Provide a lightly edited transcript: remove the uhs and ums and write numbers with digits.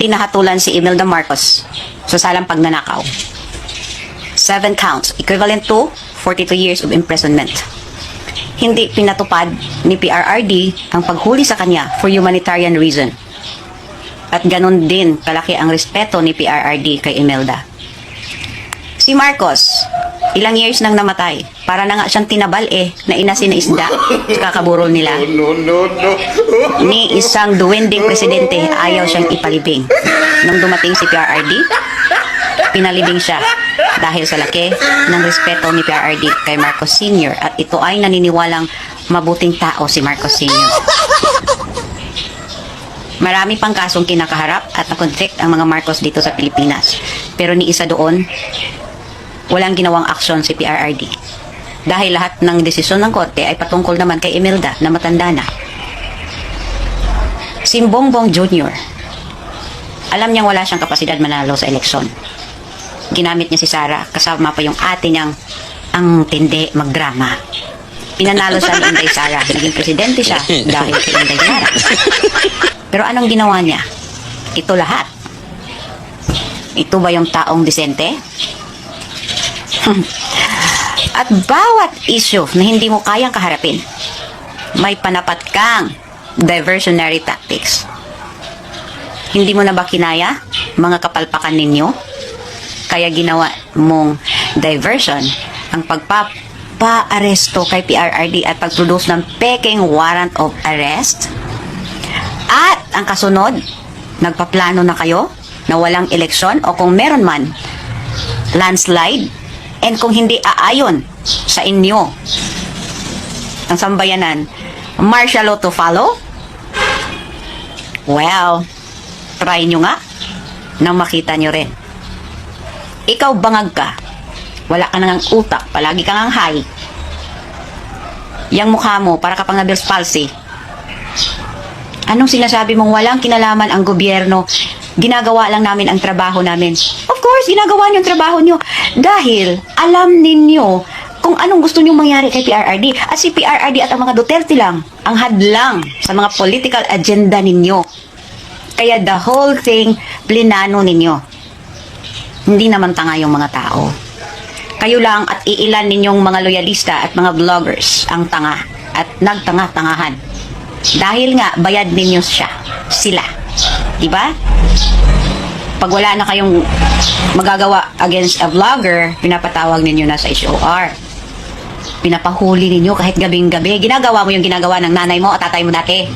tinahatulan si Imelda Marcos sa salang pagnanakaw. 7 counts, equivalent to 42 years of imprisonment. Hindi pinatupad ni PRRD ang paghuli sa kanya for humanitarian reason. At ganun din kalaki ang respeto ni PRRD kay Imelda. Si Marcos, ilang years nang namatay. Para na nga siyang tinabal na inasin na isda sa kakaburol nila. Ni isang duwending presidente, ayaw siyang ipalibing. Nung dumating si PRRD, pinalibing siya dahil sa laki ng respeto ni PRRD kay Marcos Sr. At ito ay naniniwalang mabuting tao si Marcos Sr. Marami pang kasong kinakaharap at nakonvict ang mga Marcos dito sa Pilipinas. Pero ni isa doon, walang ginawang aksyon si PRRD. Dahil lahat ng desisyon ng korte ay patungkol naman kay Imelda na matanda na. Si Bongbong Jr., alam niyang wala siyang kapasidad manalo sa eleksyon. Ginamit niya si Sara, kasama pa yung ate niyang ang tindi magdrama. Pinanalo siya ni Inday Sara. Naging presidente siya dahil kay Inday Sara. Pero anong ginawa niya? Ito lahat. Ito ba yung taong disente? At bawat issue na hindi mo kayang kaharapin, may panapat kang diversionary tactics. Hindi mo na ba kinaya mga kapalpakan ninyo? Kaya ginawa mong diversion ang pagpapa-aresto kay PRRD at pag-produce ng peking warrant of arrest. At ang kasunod, nagpaplano na kayo na walang eleksyon o kung meron man, landslide. And kung hindi aayon sa inyo ang sambayanan, martial law to follow? Well, try nyo nga nang makita nyo rin. Ikaw bangag ka, wala ka nang utak, palagi kang ang high. Yang mukha mo, para ka pang Bell's palsy. Anong sinasabi mong walang kinalaman ang gobyerno? Ginagawa lang namin ang trabaho namin. Of course, ginagawa niyo ang trabaho niyo. Dahil alam ninyo kung anong gusto niyong mangyari kay PRRD. At si PRRD at ang mga Duterte lang ang hadlang sa mga political agenda ninyo. Kaya the whole thing, plinano ninyo. Hindi naman tanga yung mga tao. Kayo lang at iilan ninyong mga loyalista at mga vloggers ang tanga at nagtanga-tangahan. Dahil nga, bayad ninyo sila. Diba? Pag wala na kayong magagawa against a vlogger, pinapatawag ninyo na sa HOR. Pinapahuli ninyo kahit gabing-gabi. Ginagawa mo yung ginagawa ng nanay mo at tatay mo dati.